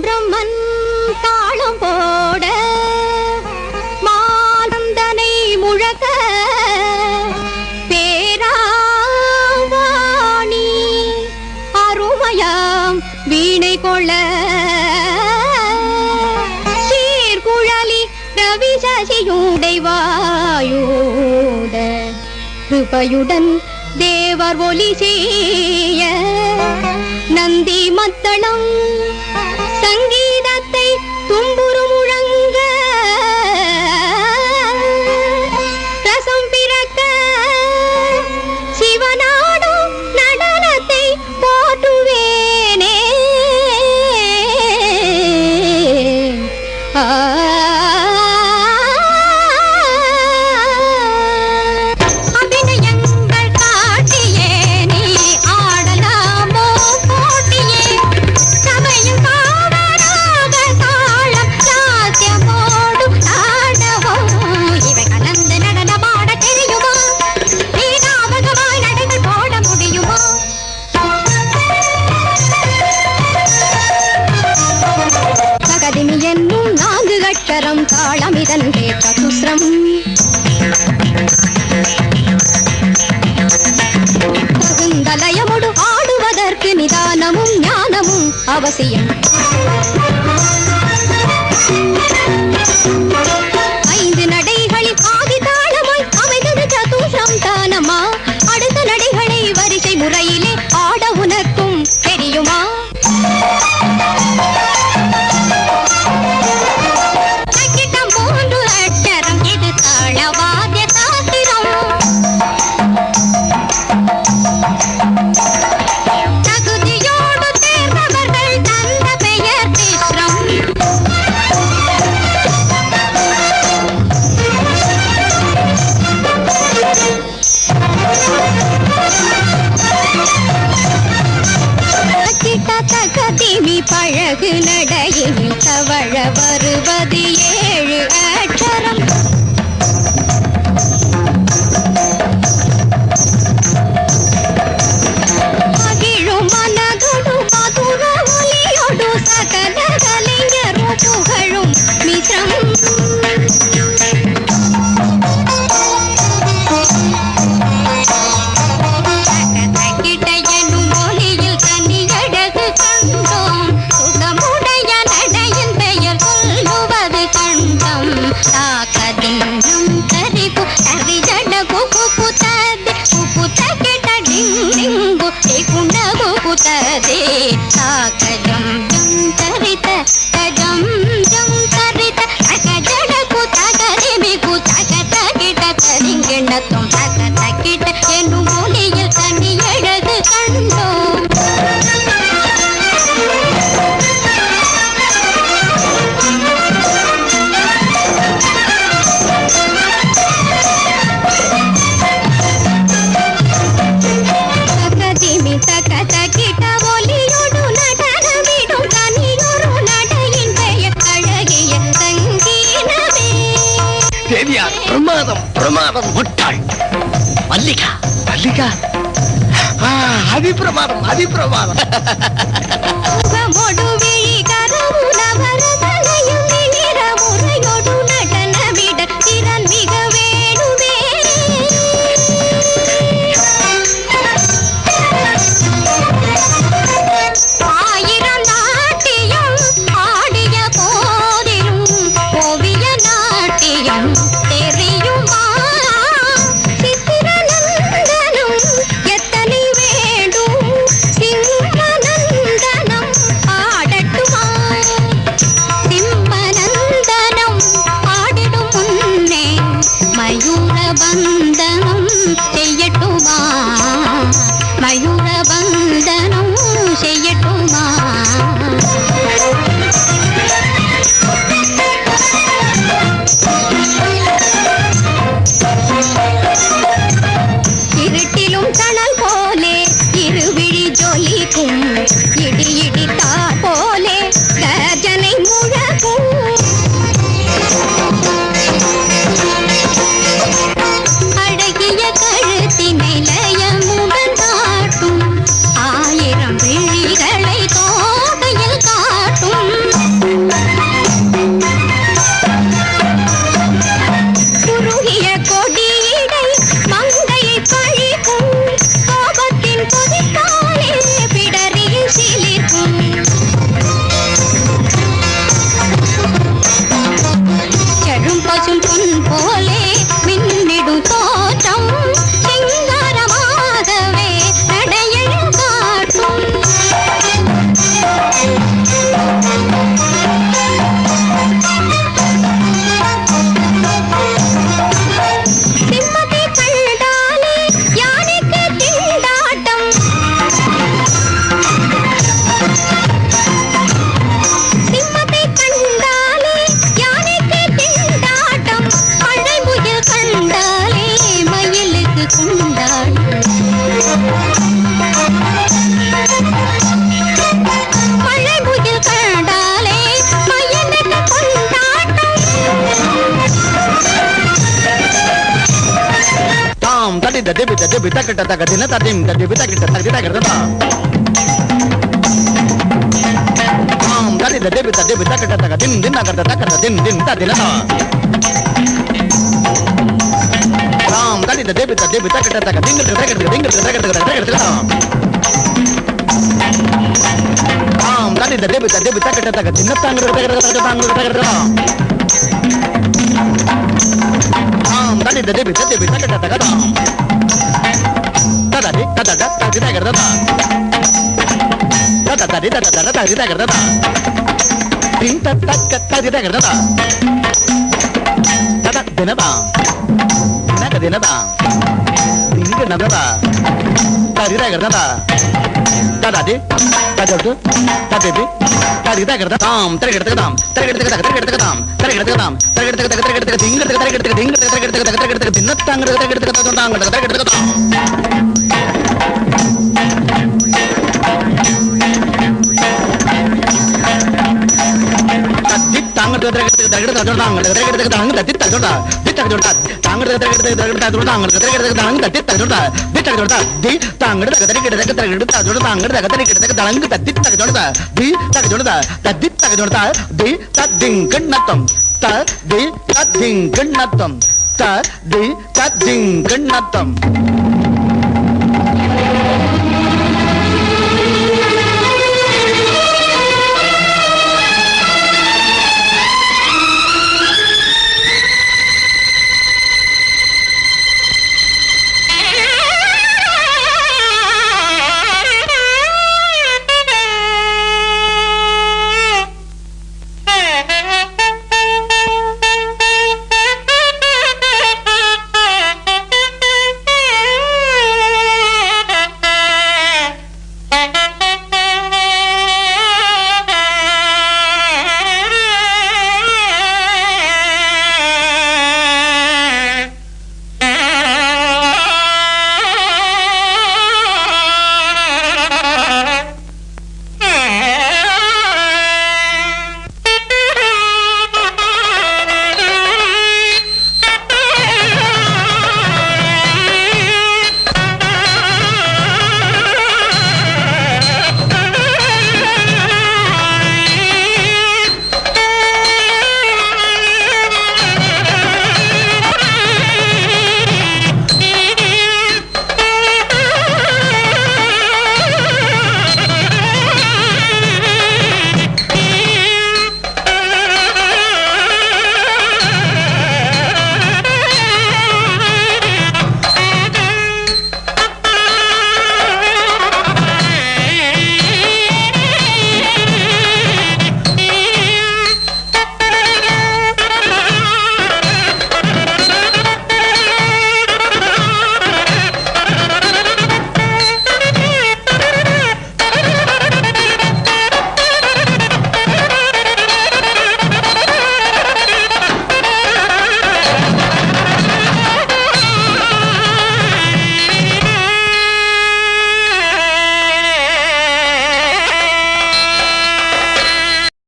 பிரம்மன் தாளம் போட மானந்தனை முழக்க பேராவாணி அருமையாம் வீணை கொள்ள சீர்குழலி ரவி சசியுடைவாயூட கிருபையுடன் தேவர் ஒலி செய்ய நந்தி மத்தளம் சங்கீதத்தை தும்புரு முழங்க ரசம் பிறக்க சிவனாடும் நடனத்தை போற்றுவேனே. தாளமிதன்றே சதுஸ்ரம் தகுந்தலயமுடு ஆடுவதற்கு நிதானமும் ஞானமும் அவசியம். 5 நடைகளில் ஆதி தாளமாய் அமைந்தது சதுஸ்ரம் தானமா? அடுத்த நடைகளை வரிசை முறையிலே ஆட உனக்கும் தெரியுமா? பழகு நடையில் தவழ வருவது 7 அக்ஷரம். மகிழும் மனகடு மதுர ஒலியோடு சகல கலைஞரும் புகழும் மிஸ்ரம். பிரமாதம் முட்டாள் மல்லிகா மல்லிகா அதிபிரமாதம் அதிபிரமாதம். விழிகளை தோகையில் காட்டும் மழை முகில் கண்டாலே மயனுக்கு கொண்டாட்டம் தாம் தடி தடி தக்கிட்ட தக்க தின தடிம் தடி தக்கிட்ட தடி தக்கிறதா தாம் தடி தடி தக்கிட்ட தக்க தின் தின் நகர்த்த தக்கத்த தின் தின் ததினதா தாம் தடி தடி தக்கிட்ட தக்க திங்கிறது தக்கிறதா தாம் தடி தடி தக்கிட்ட தக்க தின்ன தக்கிறதா தாம் தடி தடி தக்கிட்ட தக்க தாம் தடி தட தடி தக்கிறதா தடி தட தடி தக்கிறதா தின் தக்க தடி தக்கிறதா தட தினதா தினக தினதா திங்க நததா தடி தக்கிறதா தடாதி தடடு தடபி தடி தக்கிறதா தாம் தரகெடுத்துக்கதாம் தரகெடுத்துக்கதாம் தரகெடுத்துக்கதாம் தரகெடுத்துக்கதாம் திங்கறதுக்கு தின்னத்தாங்க தரகெடுத்துக்கதாம் கண்ணத்தம்